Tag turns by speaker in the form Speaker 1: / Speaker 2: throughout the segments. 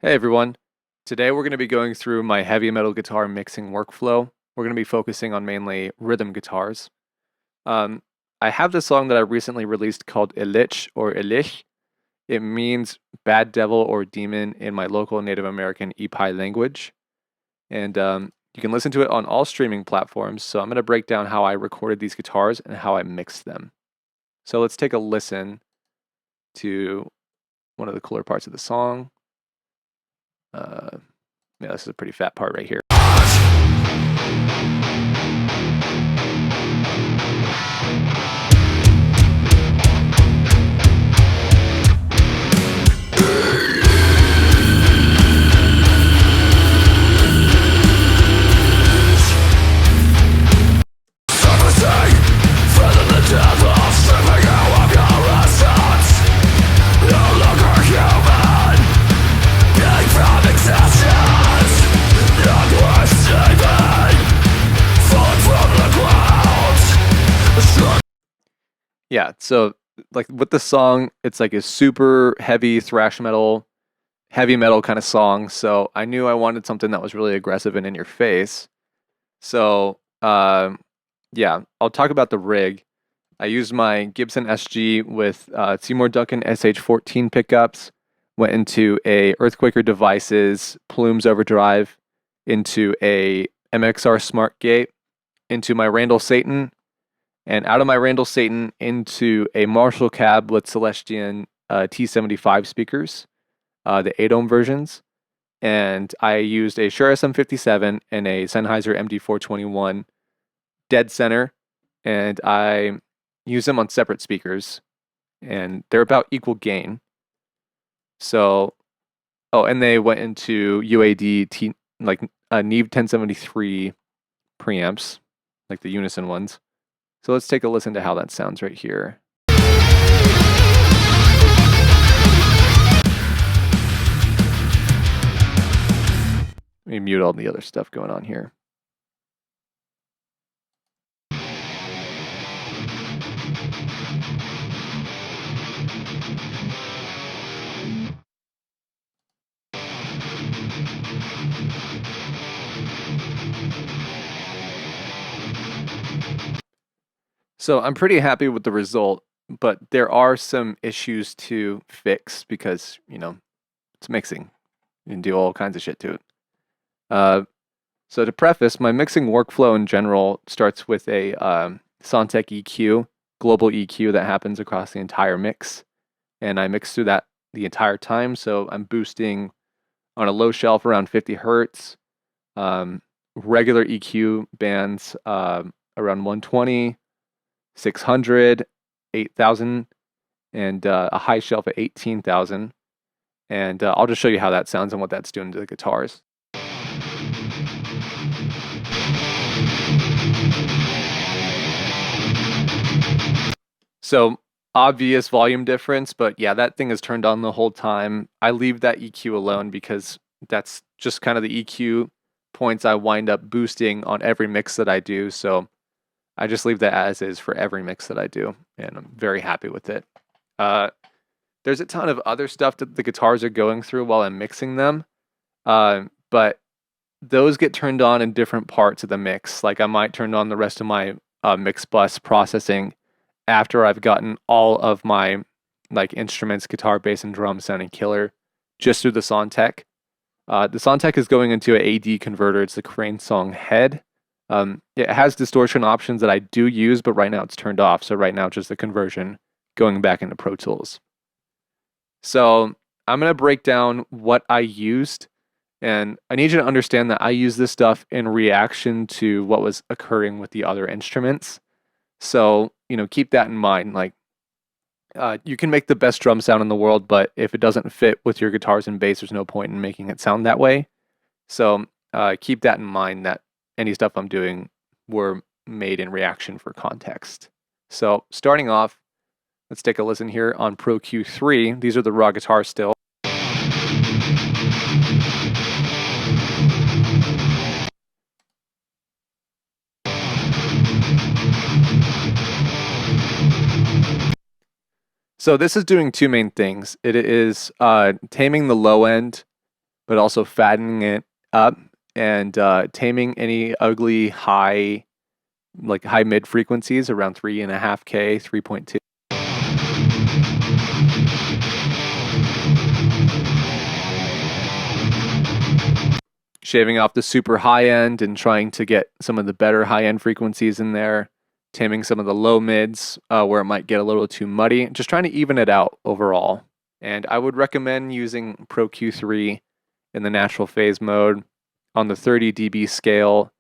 Speaker 1: Hey everyone. Today we're going to be going through my heavy metal guitar mixing workflow. We're going to be focusing on mainly rhythm guitars. Um, I have this song that I recently released called ILLITCH or ILLITCH. It means bad devil or demon in my local Native American Ipai language. And you can listen to it on all streaming platforms. So I'm going to break down how I recorded these guitars and how I mixed them. So let's take a listen to one of the cooler parts of the song. Yeah, this is a pretty fat part right here. Yeah, so like with the song, it's like a super heavy thrash metal, heavy metal kind of song. So I knew I wanted something that was really aggressive and in your face. So yeah, I'll talk about the rig. I used my Gibson SG with Seymour Duncan SH14 pickups. Went into a Earthquaker Devices Plumes Overdrive, into a MXR Smart Gate, into my Randall Satan, and out of my Randall Satan into a Marshall cab with Celestion T75 speakers, the 8-ohm versions. And I used a Shure SM57 and a Sennheiser MD421 dead center, and I use them on separate speakers, and they're about equal gain. So, and they went into UAD like Neve 1073 preamps, like the Unison ones. So let's take a listen to how that sounds right here. Let me mute all the other stuff going on here. So I'm pretty happy with the result, but there are some issues to fix because, it's mixing. You can do all kinds of shit to it. So to preface, my mixing workflow in general starts with a Sontec EQ, global EQ that happens across the entire mix. And I mix through that the entire time. So I'm boosting on a low shelf around 50 hertz, regular EQ bands around 120, 600, 8,000, and a high shelf at 18,000. And I'll just show you how that sounds and what that's doing to the guitars. So obvious volume difference, but yeah, that thing is turned on the whole time. I leave that EQ alone because that's just kind of the EQ points I wind up boosting on every mix that I do. So I just leave that as is for every mix that I do, and I'm very happy with it. There's a ton of other stuff that the guitars are going through while I'm mixing them, but those get turned on in different parts of the mix. Like I might turn on the rest of my mix bus processing after I've gotten all of my like instruments, guitar, bass, and drum sounding killer just through the Sontec. The Sontec is going into an AD converter. It's the Crane Song Head. It has distortion options that I do use, but right now it's turned off. So right now, just the conversion going back into Pro Tools. So I'm going to break down what I used, and I need you to understand that I use this stuff in reaction to what was occurring with the other instruments. So, keep that in mind. Like, you can make the best drum sound in the world, but if it doesn't fit with your guitars and bass, there's no point in making it sound that way. So keep that in mind, that any stuff I'm doing were made in reaction for context. So starting off, let's take a listen here on Pro Q3. These are the raw guitars still. So this is doing two main things. It is taming the low end but also fattening it up and taming any ugly high mid frequencies around 3.5K, 3.2. Shaving off the super high end and trying to get some of the better high end frequencies in there, taming some of the low mids where it might get a little too muddy, just trying to even it out overall. And I would recommend using Pro Q3 in the natural phase mode on the 30 dB scale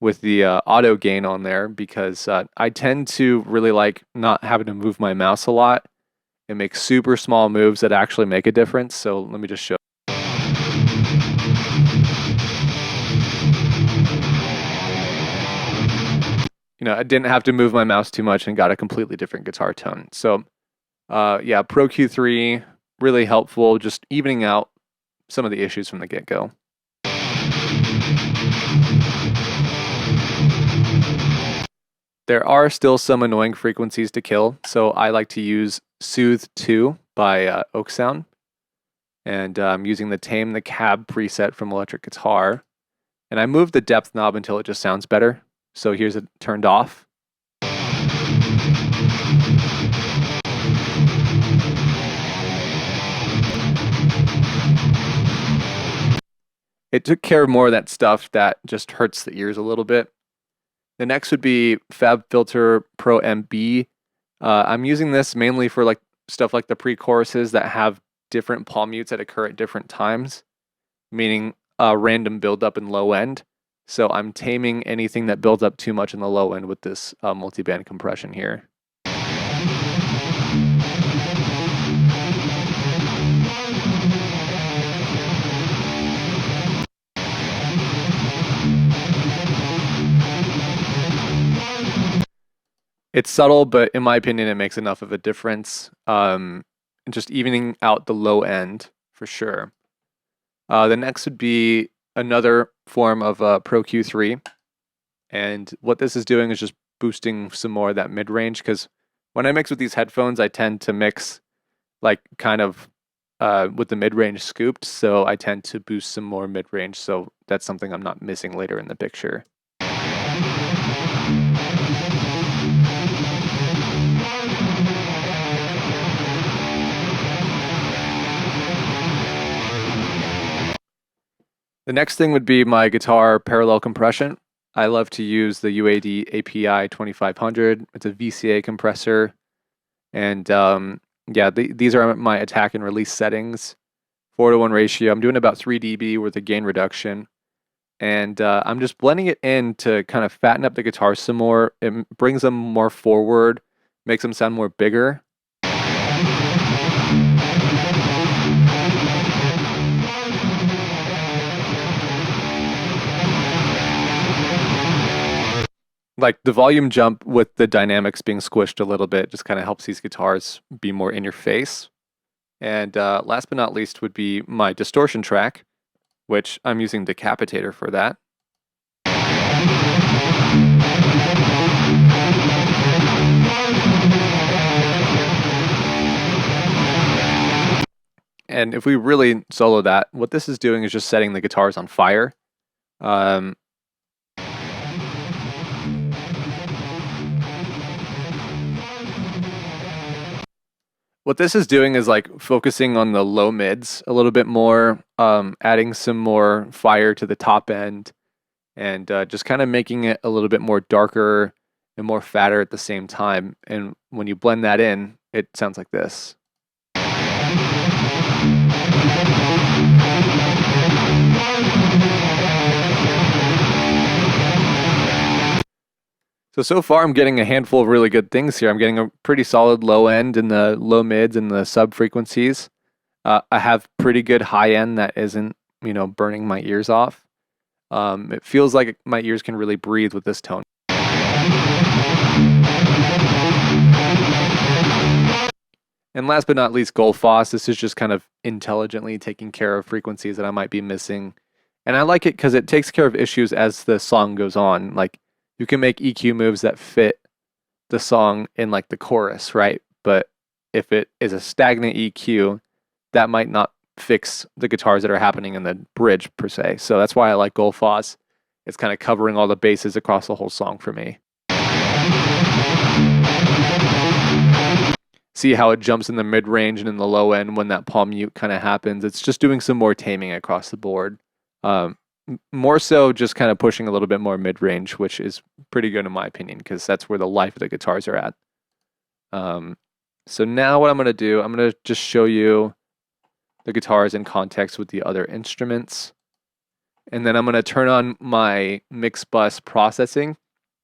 Speaker 1: with the auto gain on there, because I tend to really like not having to move my mouse a lot and make super small moves that actually make a difference. So let me just show. I didn't have to move my mouse too much and got a completely different guitar tone. So yeah, Pro Q3, really helpful, just evening out some of the issues from the get-go. There are still some annoying frequencies to kill, so I like to use Soothe 2 by Oak Sound. And I'm using the Tame the Cab preset from electric guitar. And I moved the depth knob until it just sounds better. So here's it turned off. It took care of more of that stuff that just hurts the ears a little bit. The next would be FabFilter Pro MB. I'm using this mainly for like stuff like the pre-choruses that have different palm mutes that occur at different times, meaning random buildup in low end. So I'm taming anything that builds up too much in the low end with this multiband compression here. It's subtle, but in my opinion, it makes enough of a difference. Just evening out the low end for sure. The next would be another form of Pro Q3. And what this is doing is just boosting some more of that mid-range, because when I mix with these headphones, I tend to mix like kind of with the mid-range scooped. So I tend to boost some more mid-range. So that's something I'm not missing later in the picture. The next thing would be my guitar parallel compression. I love to use the UAD API 2500. It's a VCA compressor. And yeah, these are my attack and release settings. 4:1 ratio. I'm doing about 3 dB with a gain reduction. And I'm just blending it in to kind of fatten up the guitar some more. It brings them more forward, makes them sound more bigger. Like the volume jump with the dynamics being squished a little bit just kind of helps these guitars be more in your face. And last but not least would be my distortion track, which I'm using Decapitator for that. And if we really solo that, what this is doing is just setting the guitars on fire. What this is doing is like focusing on the low mids a little bit more, adding some more fire to the top end, and just kind of making it a little bit more darker and more fatter at the same time. And when you blend that in, it sounds like this. So far I'm getting a handful of really good things here. I'm getting a pretty solid low end in the low mids and the sub frequencies. I have pretty good high end that isn't, burning my ears off. It feels like my ears can really breathe with this tone. And last but not least, Goldfoss. This is just kind of intelligently taking care of frequencies that I might be missing. And I like it because it takes care of issues as the song goes on. Like, you can make EQ moves that fit the song in like the chorus, right? But if it is a stagnant EQ, that might not fix the guitars that are happening in the bridge per se. So that's why I like Gullfoss. It's kind of covering all the bases across the whole song for me. See how it jumps in the mid-range and in the low end when that palm mute kind of happens. It's just doing some more taming across the board. More so just kind of pushing a little bit more mid-range, which is pretty good in my opinion, because that's where the life of the guitars are at. So now what I'm going to do, I'm going to just show you the guitars in context with the other instruments. And then I'm going to turn on my mix bus processing,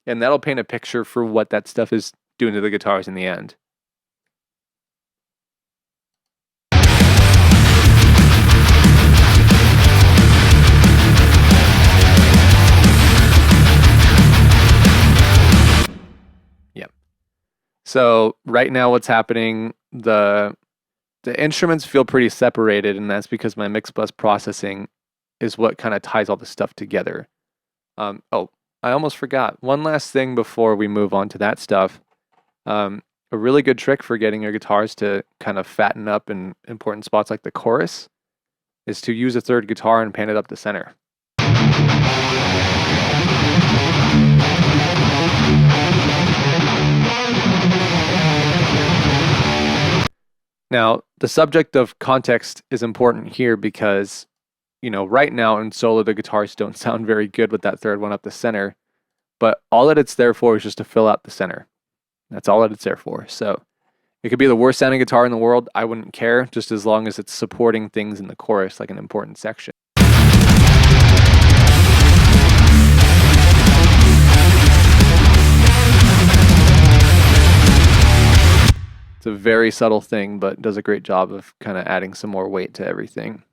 Speaker 1: and that'll paint a picture for what that stuff is doing to the guitars in the end. So right now what's happening, the instruments feel pretty separated, and that's because my mix bus processing is what kind of ties all the stuff together. Oh, I almost forgot. One last thing before we move on to that stuff. A really good trick for getting your guitars to kind of fatten up in important spots like the chorus is to use a third guitar and pan it up the center. Now, the subject of context is important here because, you know, right now in solo, the guitars don't sound very good with that third one up the center, but all that it's there for is just to fill out the center. That's all that it's there for. So it could be the worst sounding guitar in the world. I wouldn't care, just as long as it's supporting things in the chorus, like an important section. It's a very subtle thing, but does a great job of kind of adding some more weight to everything.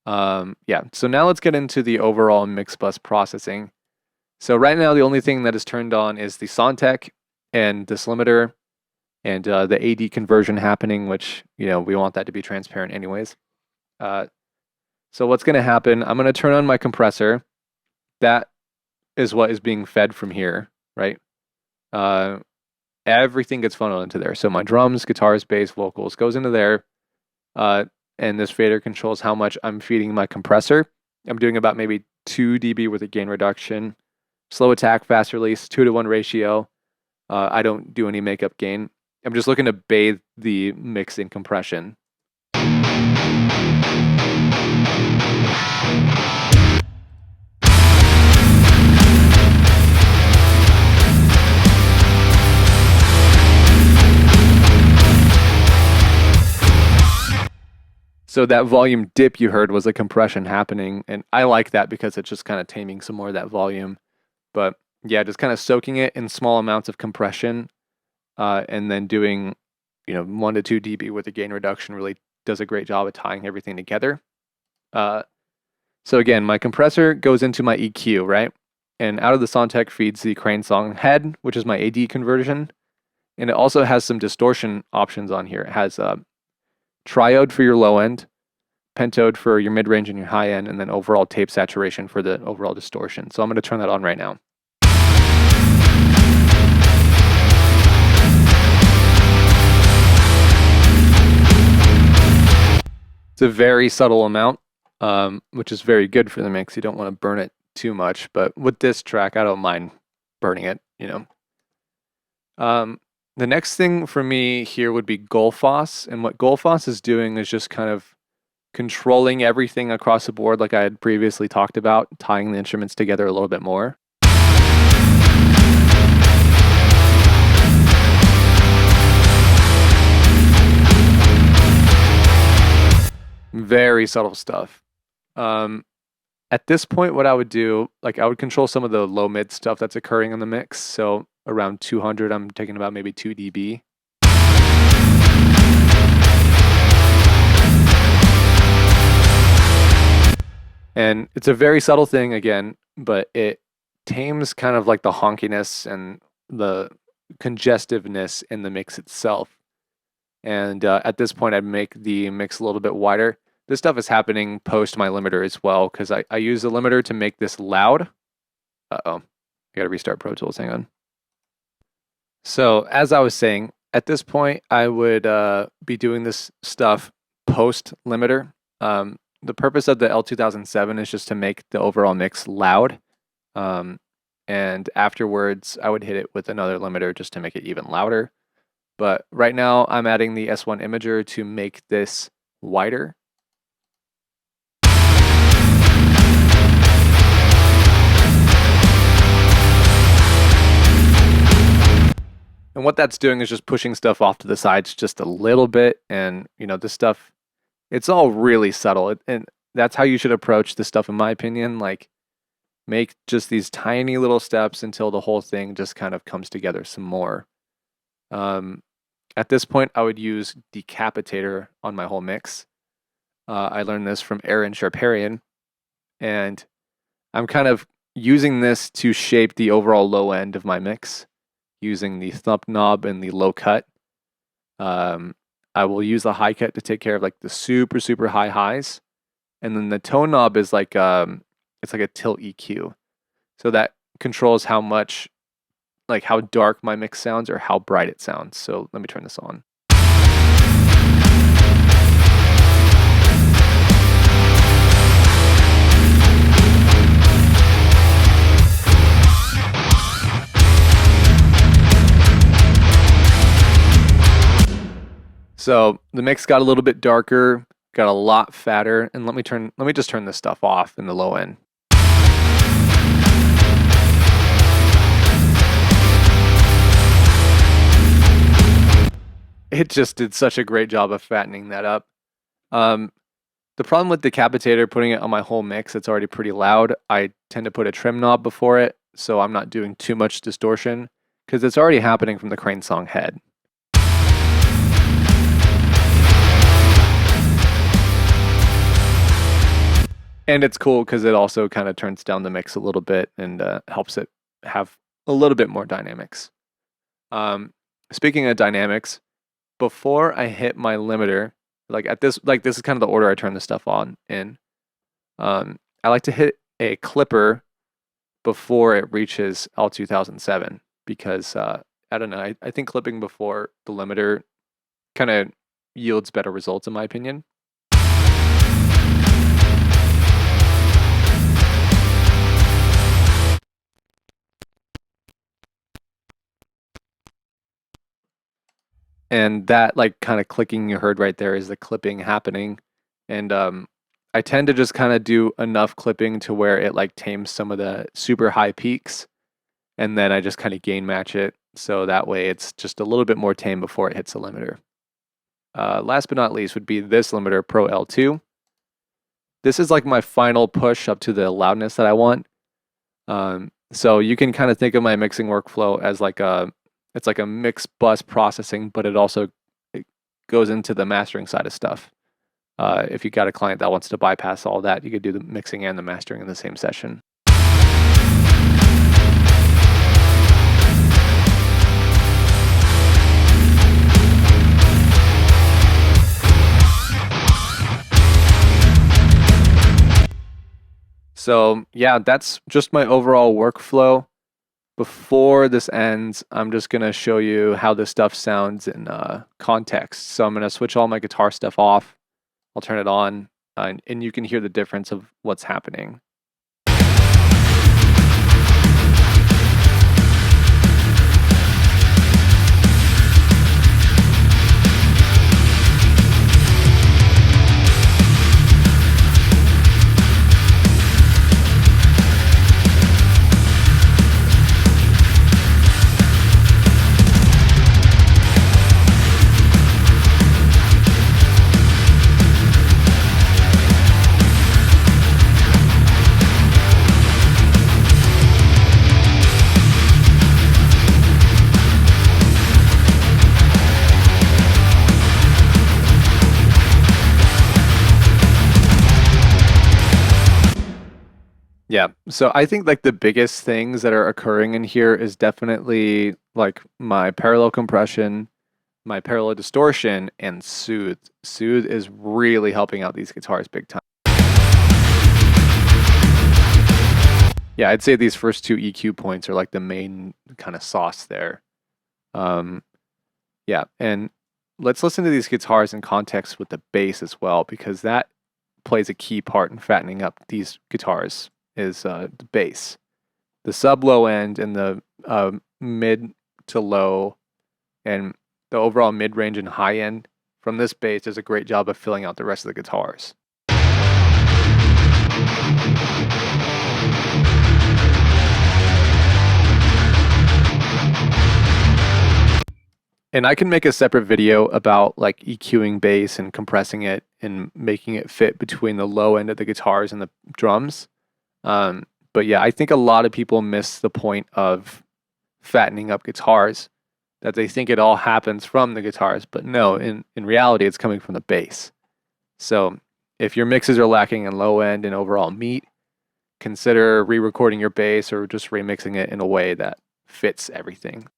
Speaker 1: Yeah, so now let's get into the overall mix bus processing. So right now, the only thing that is turned on is the Soundtech and this limiter and the AD conversion happening, which, you know, we want that to be transparent anyways. So what's going to happen, I'm going to turn on my compressor. That is what is being fed from here, right? Everything gets funneled into there. So my drums, guitars, bass, vocals goes into there. And this fader controls how much I'm feeding my compressor. I'm doing about maybe 2 dB with a gain reduction. Slow attack, fast release, 2-to-1 ratio. I don't do any makeup gain. I'm just looking to bathe the mix in compression. So that volume dip you heard was a compression happening, and I like that because it's just kind of taming some more of that volume. But yeah, just kind of soaking it in small amounts of compression, and then doing, you know, 1 to 2 dB with a gain reduction really does a great job of tying everything together. So again, my compressor goes into my EQ, right? And out of the Soundtech feeds the Crane Song head, which is my AD conversion. And it also has some distortion options on here. It has triode for your low end, pentode for your mid-range and your high end, and then overall tape saturation for the overall distortion. So I'm going to turn that on right now. It's a very subtle amount, which is very good for the mix. You don't want to burn it too much, but with this track, I don't mind burning it, you know. The next thing for me here would be Gullfoss, and what Gullfoss is doing is just kind of controlling everything across the board like I had previously talked about, tying the instruments together a little bit more. Very subtle stuff. At this point, what I would do, like I would control some of the low mid stuff that's occurring in the mix. So around 200, I'm taking about maybe 2 dB. And it's a very subtle thing again, but it tames kind of like the honkiness and the congestiveness in the mix itself. And at this point, I'd make the mix a little bit wider. This stuff is happening post my limiter as well, because I use the limiter to make this loud. Uh-oh, I gotta restart Pro Tools, hang on. So as I was saying, at this point, I would be doing this stuff post limiter. The purpose of the L2007 is just to make the overall mix loud. And afterwards, I would hit it with another limiter just to make it even louder. But right now, I'm adding the S1 imager to make this wider. And what that's doing is just pushing stuff off to the sides just a little bit. And, this stuff, it's all really subtle. And that's how you should approach this stuff, in my opinion. Like, make just these tiny little steps until the whole thing just kind of comes together some more. At this point, I would use Decapitator on my whole mix. I learned this from Aaron Sharparian. And I'm kind of using this to shape the overall low end of my mix, using the thump knob and the low cut. I will use the high cut to take care of like the super, super high highs. And then the tone knob is like, it's like a tilt EQ. So that controls how much, like how dark my mix sounds or how bright it sounds. So let me turn this on. So the mix got a little bit darker, got a lot fatter, and let me just turn this stuff off in the low end. It just did such a great job of fattening that up. The problem with Decapitator, putting it on my whole mix, it's already pretty loud. I tend to put a trim knob before it, so I'm not doing too much distortion, because it's already happening from the Crane Song head. And it's cool because it also kind of turns down the mix a little bit and helps it have a little bit more dynamics. Speaking of dynamics, before I hit my limiter, this is kind of the order I turn this stuff on in. I like to hit a clipper before it reaches L2007 because I don't know. I think clipping before the limiter kind of yields better results in my opinion. And that like kind of clicking you heard right there is the clipping happening. And I tend to just kind of do enough clipping to where it like tames some of the super high peaks. And then I just kind of gain match it. So that way it's just a little bit more tame before it hits the limiter. Last but not least would be this limiter, Pro L2. This is like my final push up to the loudness that I want. So you can kind of think of my mixing workflow as like it's like a mix bus processing, but it goes into the mastering side of stuff. If you got a client that wants to bypass all that, you could do the mixing and the mastering in the same session. So yeah, that's just my overall workflow. Before this ends, I'm just going to show you how this stuff sounds in context. So I'm going to switch all my guitar stuff off. I'll turn it on, and you can hear the difference of what's happening. Yeah, so I think like the biggest things that are occurring in here is definitely like my parallel compression, my parallel distortion, and soothe. Soothe is really helping out these guitars big time. Yeah, I'd say these first two EQ points are like the main kind of sauce there. Yeah, and let's listen to these guitars in context with the bass as well, because that plays a key part in fattening up these guitars, is the bass. The sub low end and the mid to low and the overall mid range and high end from this bass does a great job of filling out the rest of the guitars. And I can make a separate video about like EQing bass and compressing it and making it fit between the low end of the guitars and the drums. But yeah, I think a lot of people miss the point of fattening up guitars, that they think it all happens from the guitars, but no, in reality, it's coming from the bass. So if your mixes are lacking in low end and overall meat, consider re-recording your bass or just remixing it in a way that fits everything.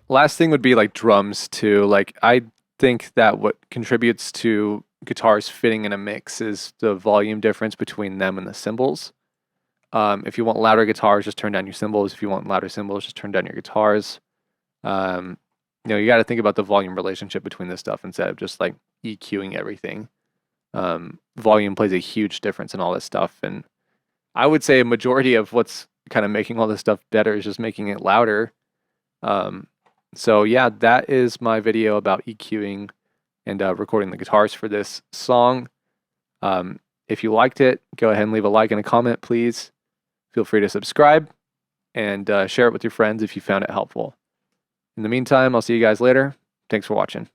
Speaker 1: Last thing would be like drums too. Like I think that what contributes to guitars fitting in a mix is the volume difference between them and the cymbals. If you want louder guitars, just turn down your cymbals. If you want louder cymbals, just turn down your guitars. You know, you got to think about the volume relationship between this stuff instead of just like EQing everything. Volume plays a huge difference in all this stuff, and I would say a majority of what's kind of making all this stuff better is just making it louder. So yeah, that is my video about EQing and recording the guitars for this song. If you liked it, go ahead and leave a like and a comment, please. Feel free to subscribe and share it with your friends if you found it helpful. In the meantime, I'll see you guys later. Thanks for watching.